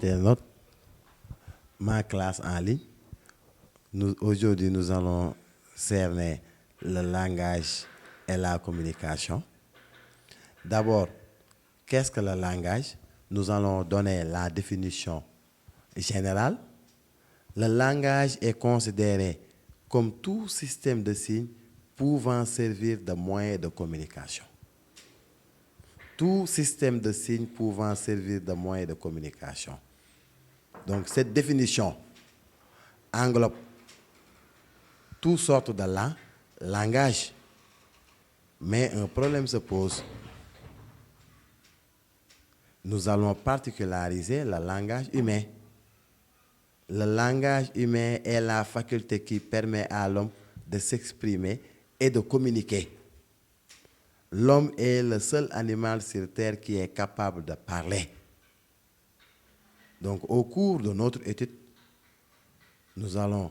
internautes, ma classe en ligne. Aujourd'hui, nous allons cerner le langage et la communication. D'abord, qu'est-ce que le langage? Nous allons donner la définition générale. Le langage est considéré comme tout système de signes pouvant servir de moyen de communication. Tout système de signes pouvant servir de moyen de communication. Donc, cette définition englobe toutes sortes de langage. Mais un problème se pose. Nous allons particulariser le langage humain. Le langage humain est la faculté qui permet à l'homme de s'exprimer et de communiquer. L'homme est le seul animal sur Terre qui est capable de parler. Donc, au cours de notre étude, nous allons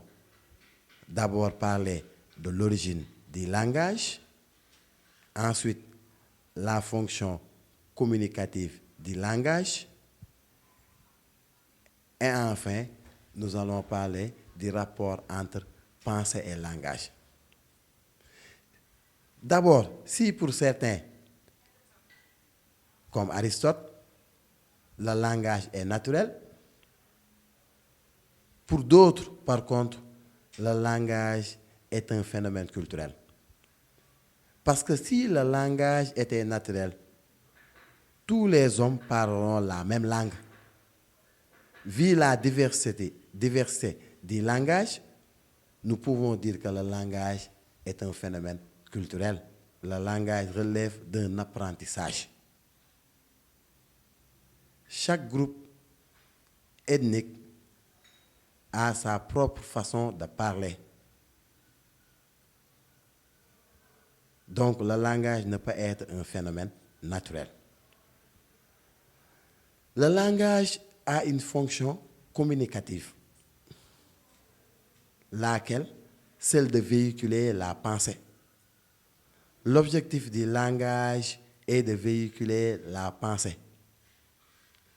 d'abord parler de l'origine du langage, ensuite la fonction communicative du langage, et enfin, nous allons parler du rapport entre pensée et langage. D'abord, si pour certains, comme Aristote, le langage est naturel, pour d'autres, par contre, le langage est un phénomène culturel. Parce que si le langage était naturel, tous les hommes parleront la même langue. Vu la diversité du langage, nous pouvons dire que le langage est un phénomène culturel. Le langage relève d'un apprentissage. Chaque groupe ethnique a sa propre façon de parler. Donc, le langage ne peut être un phénomène naturel. Le langage a une fonction communicative, laquelle, celle de véhiculer la pensée. L'objectif du langage est de véhiculer la pensée.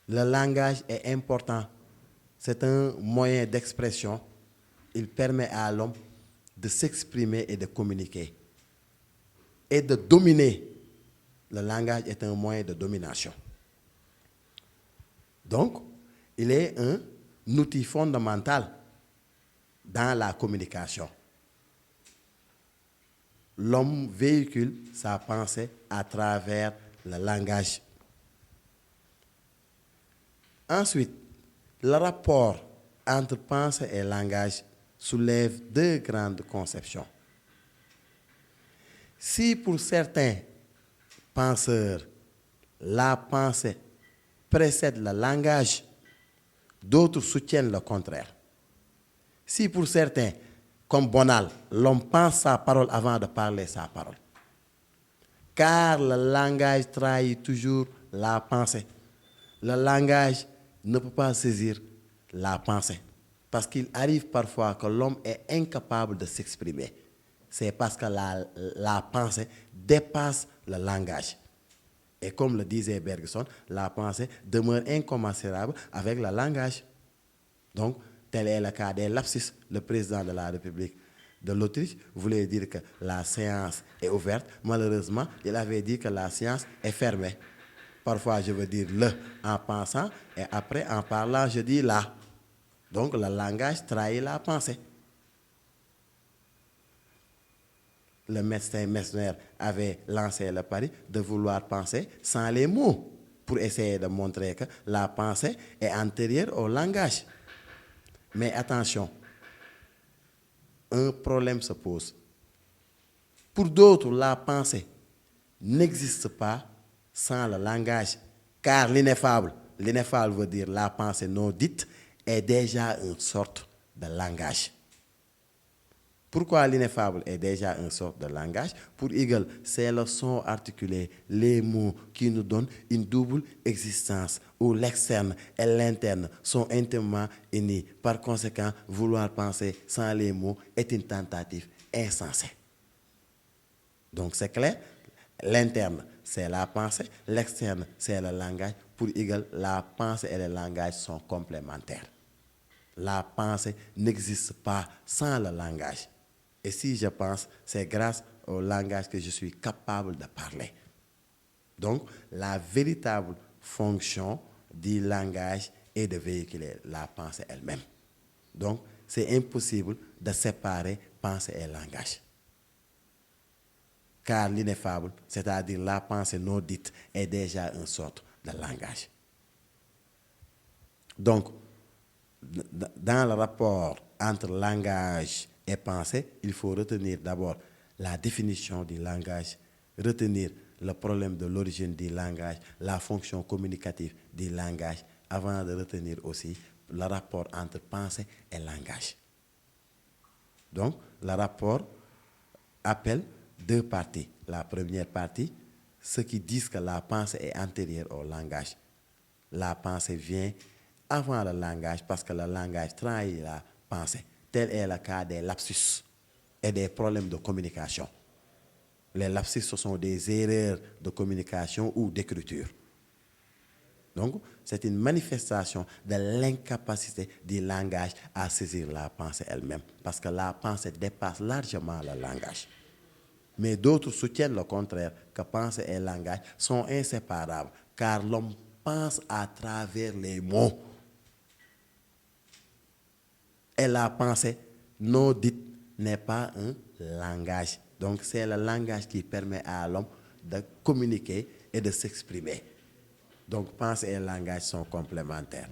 Le langage est important. C'est un moyen d'expression. Il permet à l'homme de s'exprimer et de communiquer. Et de dominer. Le langage est un moyen de domination. Donc, il est un outil fondamental dans la communication. L'homme véhicule sa pensée à travers le langage. Ensuite, le rapport entre pensée et langage soulève deux grandes conceptions. Si pour certains penseurs, la pensée précède le langage, d'autres soutiennent le contraire. Si pour certains, comme Bonal, l'homme pense sa parole avant de parler sa parole. Car le langage trahit toujours la pensée. Le langage ne peut pas saisir la pensée. Parce qu'il arrive parfois que l'homme est incapable de s'exprimer. C'est parce que la pensée dépasse le langage. Et comme le disait Bergson, la pensée demeure incommensurable avec le langage. Donc, tel est le cas des lapsus. Le président de la République de l'Autriche voulait dire que la séance est ouverte. Malheureusement, il avait dit que la séance est fermée. Parfois, je veux dire le en pensant, et après, en parlant, je dis la. Donc, le langage trahit la pensée. Le médecin Messner avait lancé le pari de vouloir penser sans les mots pour essayer de montrer que la pensée est antérieure au langage. Mais attention, un problème se pose. Pour d'autres, la pensée n'existe pas sans le langage, car l'ineffable veut dire la pensée non dite, est déjà une sorte de langage. Pourquoi l'ineffable est déjà une sorte de langage? Pour Hegel, c'est le son articulé, les mots qui nous donnent une double existence, où l'externe et l'interne sont intimement unis. Par conséquent, vouloir penser sans les mots est une tentative insensée. Donc c'est clair, L'interne, c'est la pensée. L'externe, c'est le langage. Pour Hegel, la pensée et le langage sont complémentaires. La pensée n'existe pas sans le langage. Et si je pense, c'est grâce au langage que je suis capable de parler. Donc, la véritable fonction du langage est de véhiculer la pensée elle-même. Donc, c'est impossible de séparer pensée et langage. Car l'ineffable, c'est-à-dire la pensée non dite, est déjà une sorte de langage. Donc, dans le rapport entre langage et pensée, il faut retenir d'abord la définition du langage, retenir le problème de l'origine du langage, la fonction communicative du langage, avant de retenir aussi le rapport entre pensée et langage. Donc, le rapport appelle deux parties. La première partie, ceux qui disent que la pensée est antérieure au langage. La pensée vient avant le langage parce que le langage trahit la pensée. Tel est le cas des lapsus et des problèmes de communication. Les lapsus, ce sont des erreurs de communication ou d'écriture. Donc, c'est une manifestation de l'incapacité du langage à saisir la pensée elle-même, parce que la pensée dépasse largement le langage. Mais d'autres soutiennent le contraire, que pensée et langage sont inséparables, car l'homme pense à travers les mots. Et la pensée non dite n'est pas un langage. Donc c'est le langage qui permet à l'homme de communiquer et de s'exprimer. Donc pensée et langage sont complémentaires.